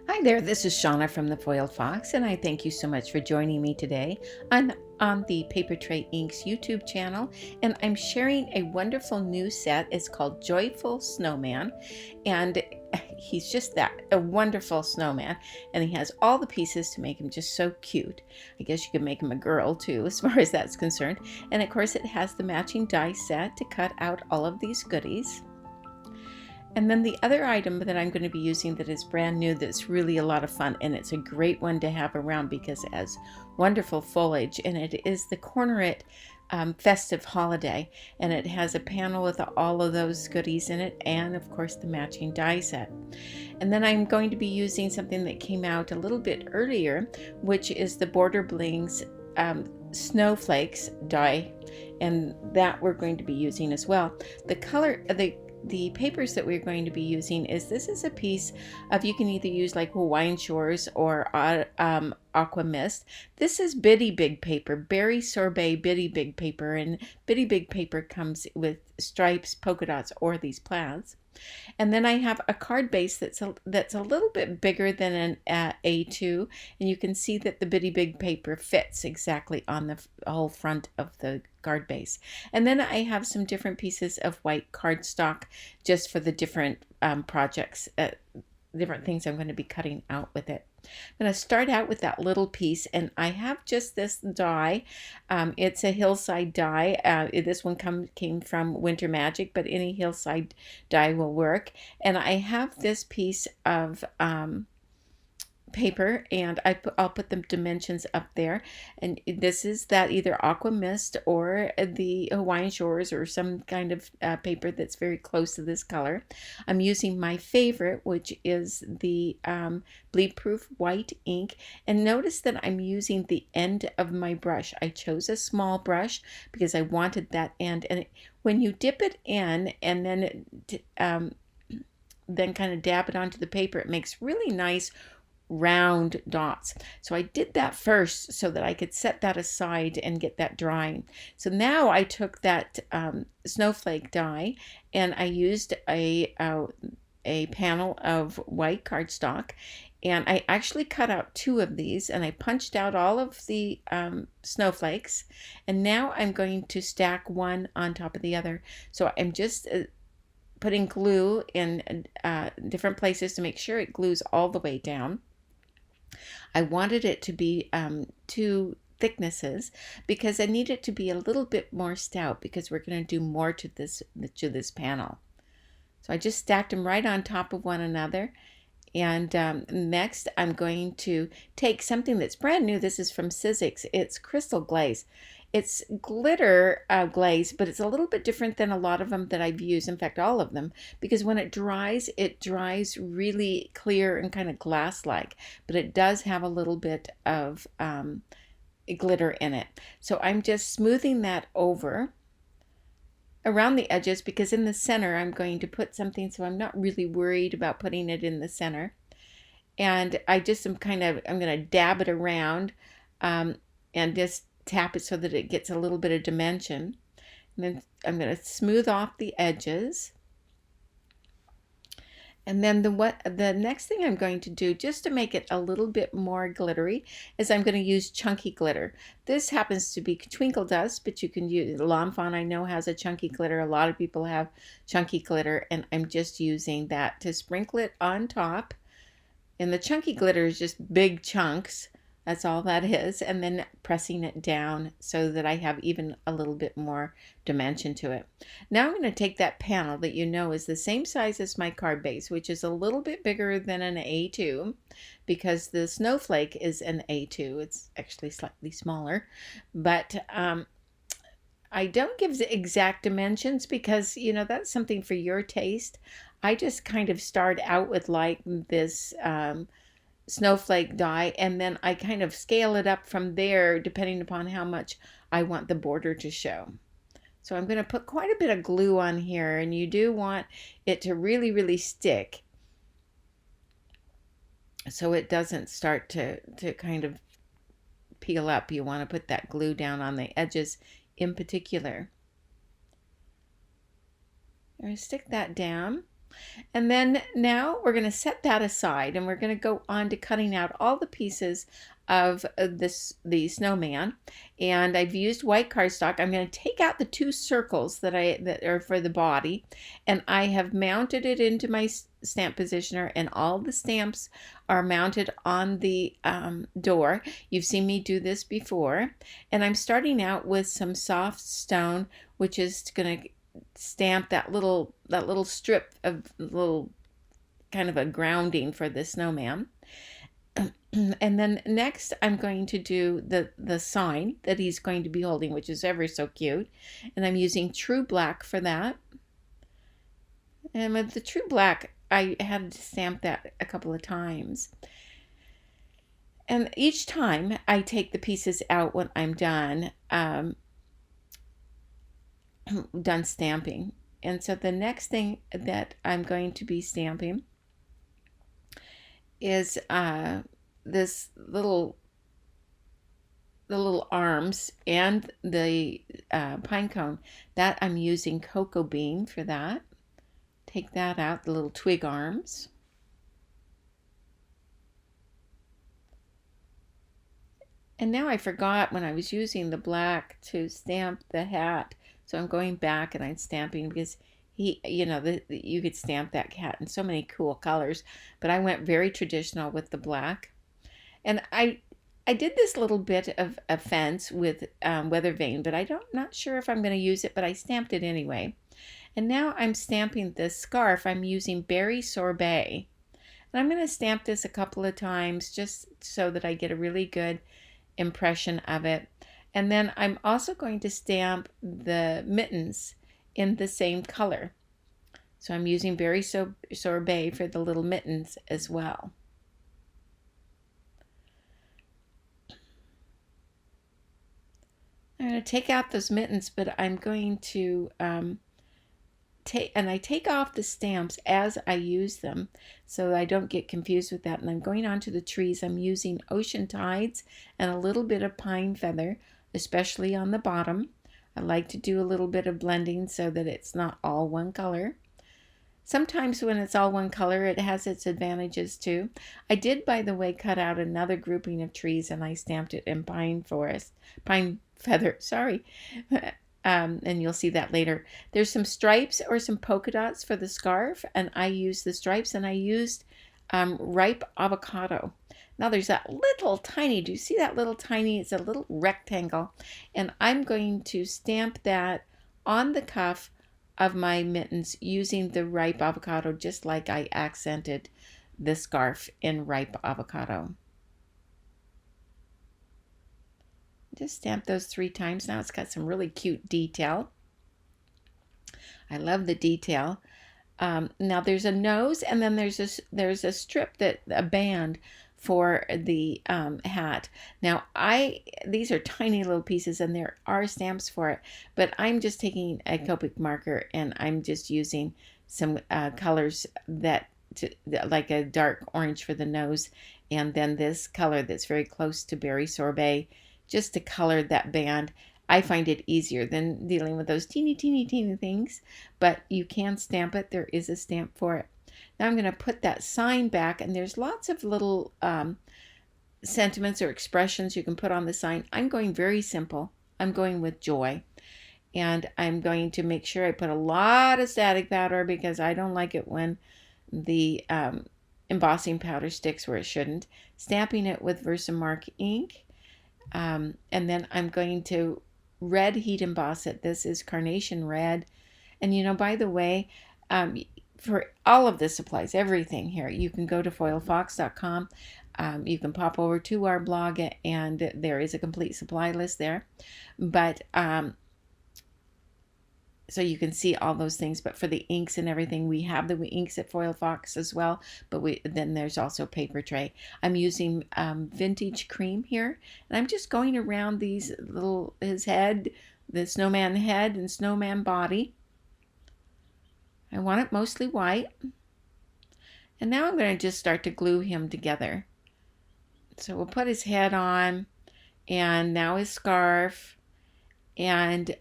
Hi there, this is Shauna from the Foiled Fox, and I thank you so much for joining me today on the Paper Tray Inks YouTube channel. And I'm sharing a wonderful new set. It's called Joyful Snowman, and he's just a wonderful snowman, and he has all the pieces to make him just so cute. I guess you could make him a girl too, as far as that's concerned. And of course, it has the matching die set to cut out all of these goodies. And then the other item that I'm going to be using that is brand new, that's really a lot of fun, and it's a great one to have around because it has wonderful foliage, and it is the Cornerit Festive Holiday, and it has a panel with all of those goodies in it, and of course the matching die set. And then I'm going to be using something that came out a little bit earlier, which is the Border Blings Snowflakes die, and that we're going to be using as well. The color, the papers that we're going to be using this is a piece of, you can either use like Hawaiian Shores or Aqua Mist. This is Bitty Big paper, Berry Sorbet Bitty Big paper, and Bitty Big paper comes with stripes, polka dots, or these plaids. And then I have a card base that's a little bit bigger than an A2, and you can see that the Bitty Big paper fits exactly on the whole front of the card base. And then I have some different pieces of white cardstock just for the different projects, different things I'm going to be cutting out with it. I'm going to start out with that little piece, and I have just this die. It's a hillside die. This one came from Winter Magic, but any hillside die will work. And I have this piece of paper, and I'll put the dimensions up there, and this is that either Aqua Mist or the Hawaiian Shores or some kind of paper that's very close to this color. I'm using my favorite, which is the bleed proof white ink, and notice that I'm using the end of my brush. I chose a small brush because I wanted that end, and when you dip it in and then kind of dab it onto the paper, it makes really nice round dots. So I did that first so that I could set that aside and get that drying. So now I took that snowflake die, and I used a panel of white cardstock, and I actually cut out 2 of these, and I punched out all of the snowflakes, and now I'm going to stack one on top of the other. So I'm just putting glue in different places to make sure it glues all the way down. I wanted it to be 2 thicknesses because I need it to be a little bit more stout because we're going to do more to this panel. So I just stacked them right on top of one another. And next I'm going to take something that's brand new. This is from Sizzix. It's Crystal Glaze. It's glitter glaze, but it's a little bit different than a lot of them that I've used. In fact, all of them, because when it dries really clear and kind of glass-like, but it does have a little bit of glitter in it. So I'm just smoothing that over around the edges, because in the center I'm going to put something, so I'm not really worried about putting it in the center. And I just I'm going to dab it around and just tap it so that it gets a little bit of dimension. And then I'm going to smooth off the edges. And then the next thing I'm going to do, just to make it a little bit more glittery, is I'm going to use chunky glitter. This happens to be twinkle dust, but you can use Lawn Fawn, I know, has a chunky glitter. A lot of people have chunky glitter, and I'm just using that to sprinkle it on top. And the chunky glitter is just big chunks. That's all that is. And then pressing it down so that I have even a little bit more dimension to it. Now I'm going to take that panel that you know is the same size as my card base, which is a little bit bigger than an A2 because the snowflake is an A2. It's actually slightly smaller. But I don't give the exact dimensions because, that's something for your taste. I just kind of start out with like this snowflake die, and then I kind of scale it up from there depending upon how much I want the border to show. So I'm going to put quite a bit of glue on here, and you do want it to really, really stick so it doesn't start to kind of peel up. You want to put that glue down on the edges in particular. I'm going to stick that down. And then now we're going to set that aside, and we're going to go on to cutting out all the pieces of the snowman. And I've used white cardstock. I'm going to take out the two circles that are for the body, and I have mounted it into my stamp positioner, and all the stamps are mounted on the door. You've seen me do this before. And I'm starting out with some soft stone, which is going to stamp that little strip of little kind of a grounding for the snowman. And then next I'm going to do the sign that he's going to be holding, which is ever so cute, and I'm using true black for that. And with the true black, I had to stamp that a couple of times, and each time I take the pieces out when I'm done done stamping. And so the next thing that I'm going to be stamping is this the little arms and the pine cone. That I'm using cocoa bean for that. Take that out, the little twig arms. And now I forgot when I was using the black to stamp the hat. So I'm going back and I'm stamping because you could stamp that cat in so many cool colors, but I went very traditional with the black. And I did this little bit of a fence with weather vane, but not sure if I'm going to use it, but I stamped it anyway. And now I'm stamping this scarf. I'm using berry sorbet. And I'm going to stamp this a couple of times just so that I get a really good impression of it. And then I'm also going to stamp the mittens in the same color. So I'm using berry sorbet for the little mittens as well. I'm going to take out those mittens, but I'm going to I take off the stamps as I use them so I don't get confused with that. And I'm going on to the trees. I'm using ocean tides and a little bit of pine feather, especially on the bottom. I like to do a little bit of blending so that it's not all one color. Sometimes when it's all one color, it has its advantages too. I did, by the way, cut out another grouping of trees and I stamped it in pine feather, sorry. And you'll see that later. There's some stripes or some polka dots for the scarf, and I used the stripes, and I used ripe avocado. Now there's that little tiny, do you see that little tiny, it's a little rectangle, and I'm going to stamp that on the cuff of my mittens using the ripe avocado, just like I accented the scarf in ripe avocado. Just stamp those 3 times. Now it's got some really cute detail. I love the detail. Now there's a nose, and then there's a strip a band for the hat. Now these are tiny little pieces, and there are stamps for it, but I'm just taking a Copic marker and I'm just using some colors like a dark orange for the nose, and then this color that's very close to berry sorbet, just to color that band. I find it easier than dealing with those teeny things, but you can stamp it. There is a stamp for it. Now I'm going to put that sign back, and there's lots of little sentiments or expressions you can put on the sign. I'm going very simple. I'm going with joy, and I'm going to make sure I put a lot of static powder because I don't like it when the embossing powder sticks where it shouldn't. Stamping it with Versamark ink. And then I'm going to red heat emboss it. This is Carnation Red. And by the way, for all of the supplies, everything here, you can go to foilfox.com. You can pop over to our blog, and there is a complete supply list there. But so you can see all those things. But for the inks and everything, we have the inks at Foil Fox as well. But then there's also paper tray. I'm using vintage cream here, and I'm just going around his head, the snowman head and snowman body. I want it mostly white. And now I'm going to just start to glue him together. So we'll put his head on, and now his scarf, and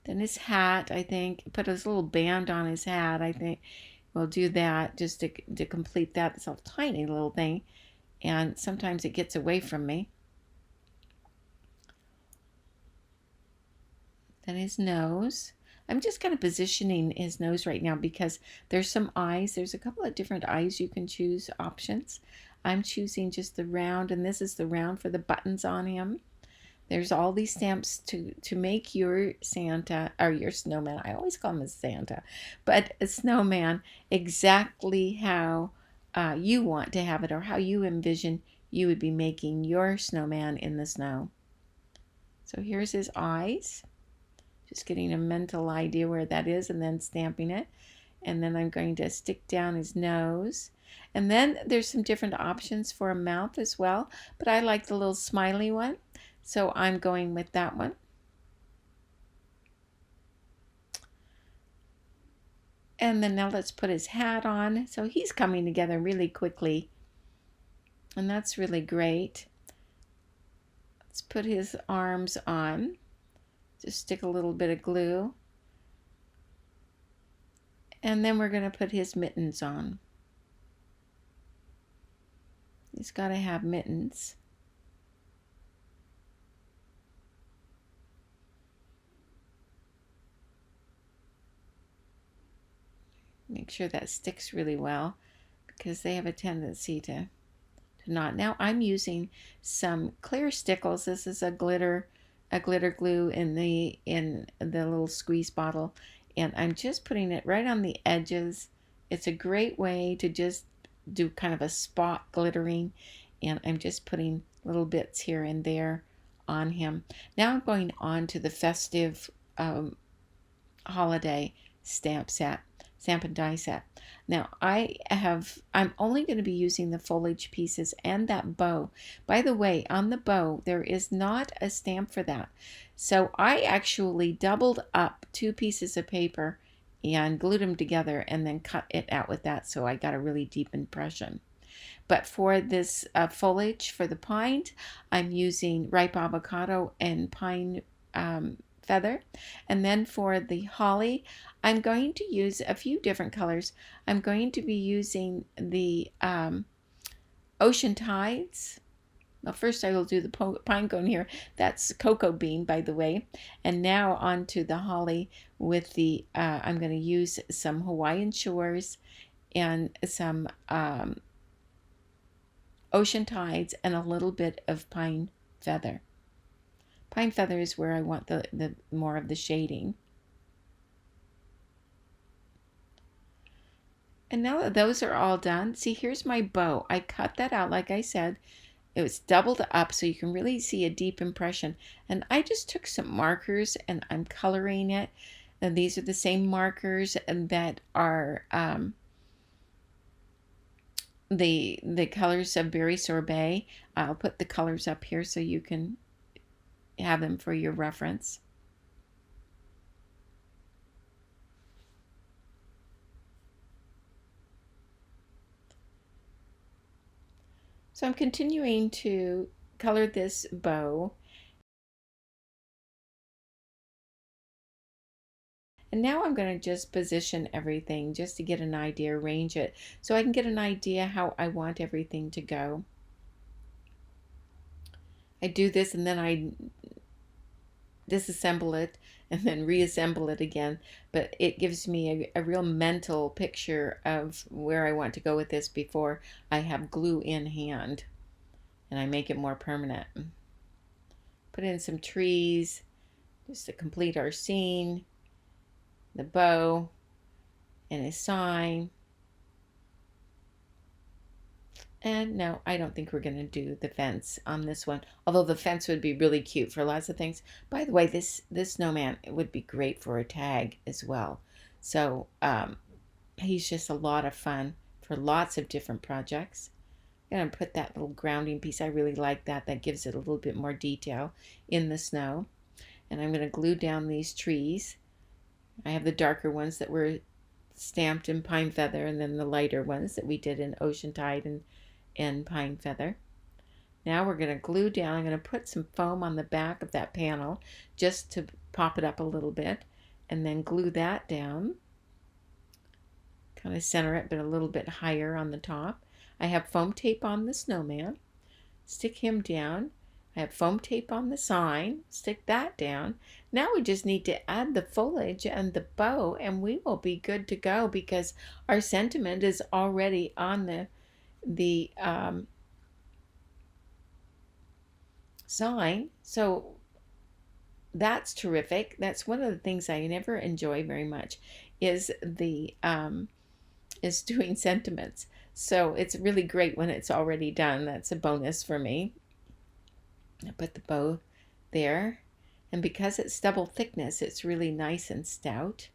Then his hat, I think, put his little band on his hat. I think we'll do that just to complete that. It's a tiny little thing, and sometimes it gets away from me. Then his nose. I'm just kind of positioning his nose right now because there's some eyes. There's a couple of different eyes you can choose options. I'm choosing just the round, and this is the round for the buttons on him. There's all these stamps to make your Santa, or your snowman. I always call him a Santa, but a snowman exactly how you want to have it, or how you envision you would be making your snowman in the snow. So here's his eyes. Just getting a mental idea where that is and then stamping it. And then I'm going to stick down his nose. And then there's some different options for a mouth as well, but I like the little smiley one, so I'm going with that one. And then now let's put his hat on. So he's coming together really quickly, and that's really great. Let's put his arms on. Just stick a little bit of glue. And then we're going to put his mittens on. He's got to have mittens. Make sure that sticks really well because they have a tendency to not. Now I'm using some clear stickles. This is a glitter glue in the little squeeze bottle, and I'm just putting it right on the edges. It's a great way to just do kind of a spot glittering, and I'm just putting little bits here and there on him. Now I'm going on to the festive holiday stamp and die set. Now I'm only going to be using the foliage pieces and that bow. By the way, on the bow there is not a stamp for that, so I actually doubled up 2 pieces of paper and glued them together and then cut it out with that, so I got a really deep impression. But for this foliage for the pine, I'm using ripe avocado and pine feather. And then for the holly, I'm going to use a few different colors. I'm going to be using the ocean tides. Well, first I will do the pine cone here. That's cocoa bean, by the way. And now on to the holly with the, I'm going to use some Hawaiian shores and some ocean tides and a little bit of pine feather. Pine feather is where I want the more of the shading. And now that those are all done, see, here's my bow. I cut that out, like I said. It was doubled up so you can really see a deep impression. And I just took some markers and I'm coloring it. And these are the same markers that are the colors of berry sorbet. I'll put the colors up here so you can have them for your reference. So I'm continuing to color this bow. And now I'm going to just position everything just to get an idea, arrange it, so I can get an idea how I want everything to go. I do this and then I disassemble it and then reassemble it again, but it gives me a real mental picture of where I want to go with this before I have glue in hand and I make it more permanent. Put in some trees just to complete our scene, the bow and a sign. And no, I don't think we're going to do the fence on this one, although the fence would be really cute for lots of things. By the way, this snowman would be great for a tag as well. So he's just a lot of fun for lots of different projects. I'm going to put that little grounding piece. I really like that. That gives it a little bit more detail in the snow. And I'm going to glue down these trees. I have the darker ones that were stamped in pine feather, and then the lighter ones that we did in ocean tide and pine feather. Now we're going to glue down. I'm going to put some foam on the back of that panel just to pop it up a little bit. and then glue that down. Kind of center it, but a little bit higher on the top. I have foam tape on the snowman. Stick him down. I have foam tape on the sign. Stick that down. Now we just need to add the foliage and the bow, and we will be good to go because our sentiment is already on the sign. So that's terrific. That's one of the things I never enjoy very much is is doing sentiments. So it's really great when it's already done. That's a bonus for me. I put the bow there, and because it's double thickness, it's really nice and stout.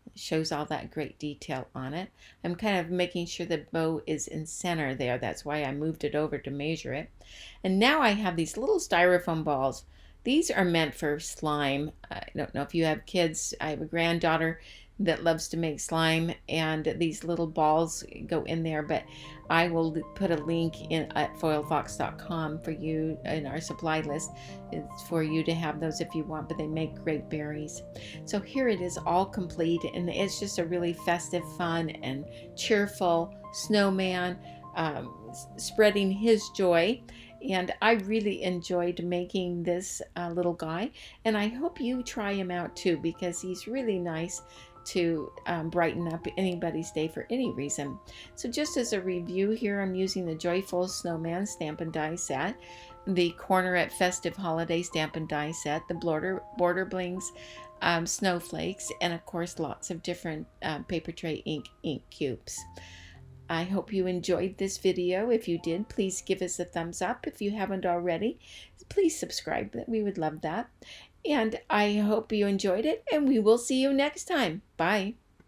It shows all that great detail on it. I'm kind of making sure the bow is in center there. That's why I moved it over to measure it. And now I have these little styrofoam balls. These are meant for slime. I don't know if you have kids. I have a granddaughter that loves to make slime, and these little balls go in there, but I will put a link in at foilfox.com for you in our supply list. It's for you to have those if you want, but they make great berries. So here it is all complete, and it's just a really festive, fun, and cheerful snowman spreading his joy. And I really enjoyed making this little guy, and I hope you try him out too, because he's really nice to brighten up anybody's day for any reason. So just as a review here, I'm using the Joyful Snowman Stampin' Die set, the Corner at Festive Holiday Stampin' Die set, the Border Blings snowflakes, and of course lots of different paper tray ink cubes. I hope you enjoyed this video. If you did, please give us a thumbs up. If you haven't already, please subscribe. We would love that. And I hope you enjoyed it, and we will see you next time. Bye.